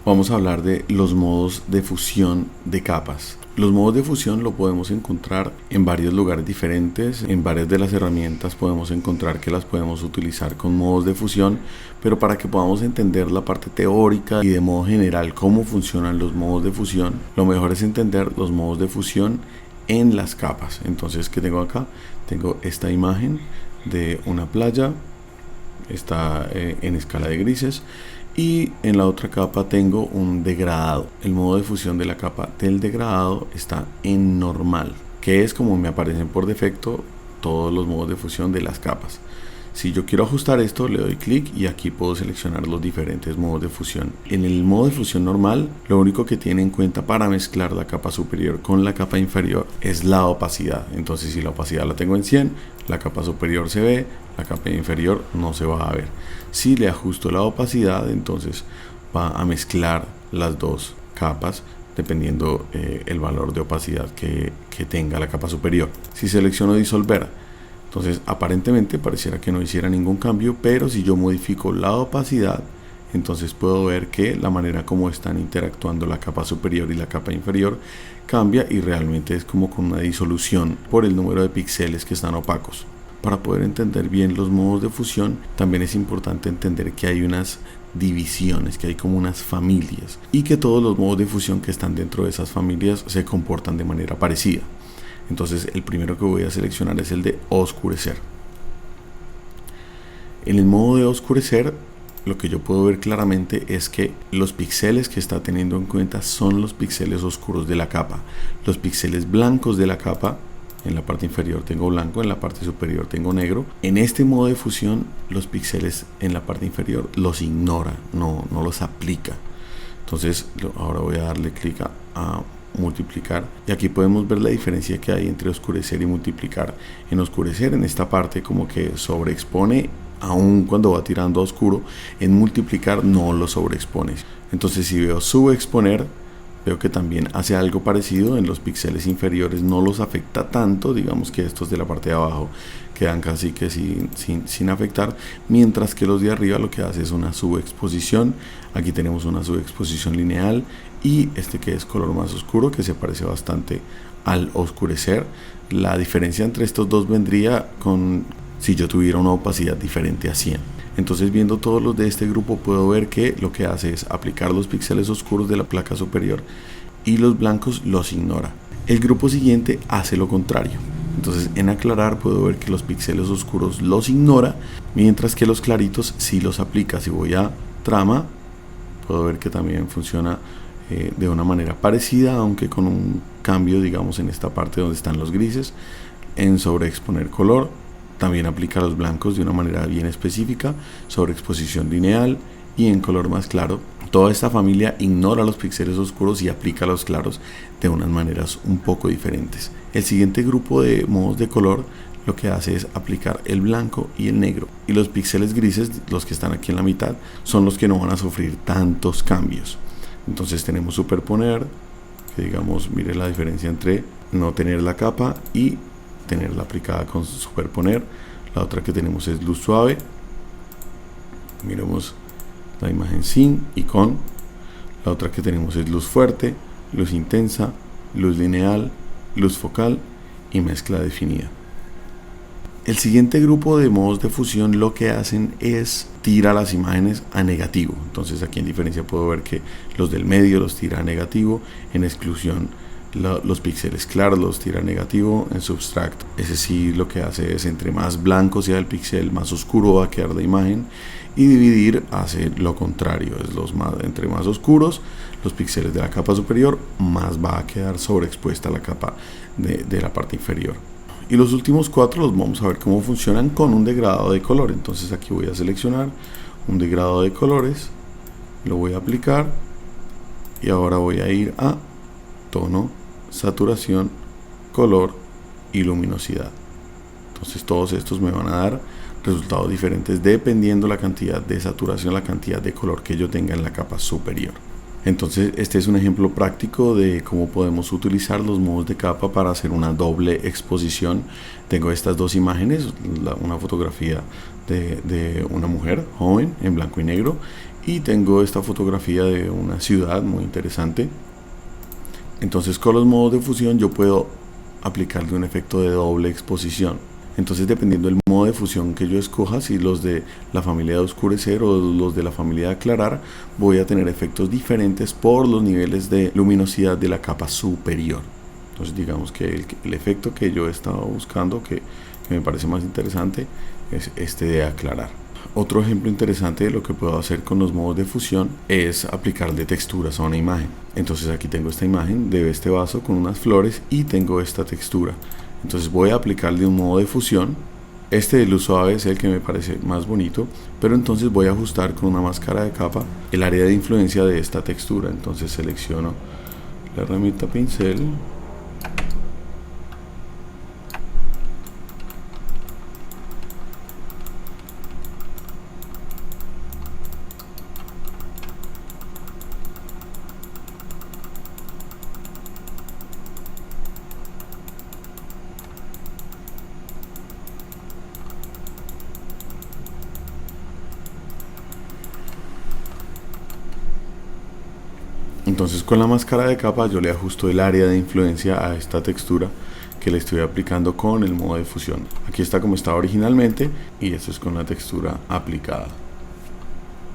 Vamos a hablar de los modos de fusión de capas. Los modos de fusión lo podemos encontrar en varios lugares diferentes. En varias de las herramientas podemos encontrar que las podemos utilizar con modos de fusión, pero para que podamos entender la parte teórica y de modo general cómo funcionan los modos de fusión, lo mejor es entender los modos de fusión en las capas. Entonces, ¿qué tengo acá? Tengo esta imagen de una playa, está en escala de grises, y en la otra capa tengo un degradado. El modo de fusión de la capa del degradado está en normal, que es como me aparecen por defecto todos los modos de fusión de las capas. Si yo quiero ajustar esto, le doy clic y aquí puedo seleccionar los diferentes modos de fusión. En el modo de fusión normal, lo único que tiene en cuenta para mezclar la capa superior con la capa inferior es la opacidad. Entonces, si la opacidad la tengo en 100, la capa superior se ve, la capa inferior no se va a ver. Si le ajusto la opacidad, entonces va a mezclar las dos capas dependiendo el valor de opacidad que tenga la capa superior. Si selecciono disolver, entonces aparentemente pareciera que no hiciera ningún cambio, pero si yo modifico la opacidad, entonces puedo ver que la manera como están interactuando la capa superior y la capa inferior cambia, y realmente es como con una disolución por el número de píxeles que están opacos. Para poder entender bien los modos de fusión, también es importante entender que hay unas divisiones, que hay como unas familias, y que todos los modos de fusión que están dentro de esas familias se comportan de manera parecida. Entonces, el primero que voy a seleccionar es el de oscurecer. En el modo de oscurecer, lo que yo puedo ver claramente es que los píxeles que está teniendo en cuenta son los píxeles oscuros de la capa. Los píxeles blancos de la capa, en la parte inferior tengo blanco, en la parte superior tengo negro. En este modo de fusión, los píxeles en la parte inferior los ignora, no los aplica. Entonces, ahora voy a darle clic a multiplicar, y aquí podemos ver la diferencia que hay entre oscurecer y multiplicar. En oscurecer, en esta parte como que sobreexpone aún cuando va tirando a oscuro. En multiplicar no lo sobreexpone. Entonces, si veo subexponer, veo que también hace algo parecido. En los píxeles inferiores no los afecta tanto, digamos que estos de la parte de abajo quedan casi que sin afectar, mientras que los de arriba lo que hace es una subexposición. Aquí tenemos una subexposición lineal, y este que es color más oscuro, que se parece bastante al oscurecer. La diferencia entre estos dos vendría con si yo tuviera una opacidad diferente a 100. Entonces, viendo todos los de este grupo, puedo ver que lo que hace es aplicar los píxeles oscuros de la placa superior y los blancos los ignora. El grupo siguiente hace lo contrario. Entonces, en aclarar puedo ver que los píxeles oscuros los ignora, mientras que los claritos sí los aplica. Si voy a trama, puedo ver que también funciona de una manera parecida, aunque con un cambio, digamos, en esta parte donde están los grises. En sobreexponer color, también aplica los blancos de una manera bien específica, sobreexposición lineal, y en color más claro, toda esta familia ignora los píxeles oscuros y aplica los claros de unas maneras un poco diferentes. El siguiente grupo de modos de color lo que hace es aplicar el blanco y el negro, y los píxeles grises, los que están aquí en la mitad, son los que no van a sufrir tantos cambios. Entonces tenemos superponer, que digamos, mire la diferencia entre no tener la capa y tenerla aplicada con superponer. La otra que tenemos es luz suave. Miremos la imagen sin y con. La otra que tenemos es luz fuerte, luz intensa, luz lineal, luz focal y mezcla definida. El siguiente grupo de modos de fusión lo que hacen es tira las imágenes a negativo. Entonces, aquí en diferencia puedo ver que los del medio los tira a negativo, en exclusión los píxeles claros los tira a negativo, en subtract ese sí lo que hace es entre más blanco sea el píxel, más oscuro va a quedar la imagen, y dividir hace lo contrario, es entre más oscuros los píxeles de la capa superior, más va a quedar sobreexpuesta la capa de la parte inferior. Y los últimos 4 los vamos a ver cómo funcionan con un degradado de color. Entonces aquí voy a seleccionar un degradado de colores, lo voy a aplicar, y ahora voy a ir a tono, saturación, color y luminosidad. Entonces todos estos me van a dar resultados diferentes dependiendo la cantidad de saturación, la cantidad de color que yo tenga en la capa superior. Entonces, este es un ejemplo práctico de cómo podemos utilizar los modos de capa para hacer una doble exposición. Tengo estas dos imágenes, una fotografía de una mujer joven en blanco y negro, y tengo esta fotografía de una ciudad muy interesante. Entonces con los modos de fusión yo puedo aplicarle un efecto de doble exposición. Entonces dependiendo del modo de fusión que yo escoja, si los de la familia de oscurecer o los de la familia de aclarar, voy a tener efectos diferentes por los niveles de luminosidad de la capa superior. Entonces digamos que el efecto que yo estaba buscando, que me parece más interesante, es este de aclarar. Otro ejemplo interesante de lo que puedo hacer con los modos de fusión es aplicarle texturas a una imagen. Entonces aquí tengo esta imagen de este vaso con unas flores y tengo esta textura. Entonces voy a aplicarle un modo de fusión. Este de luz suave es el que me parece más bonito, pero entonces voy a ajustar con una máscara de capa el área de influencia de esta textura. Entonces selecciono la herramienta pincel, entonces con la máscara de capa yo le ajusto el área de influencia a esta textura que le estoy aplicando con el modo de fusión. Aquí está como estaba originalmente y esto es con la textura aplicada.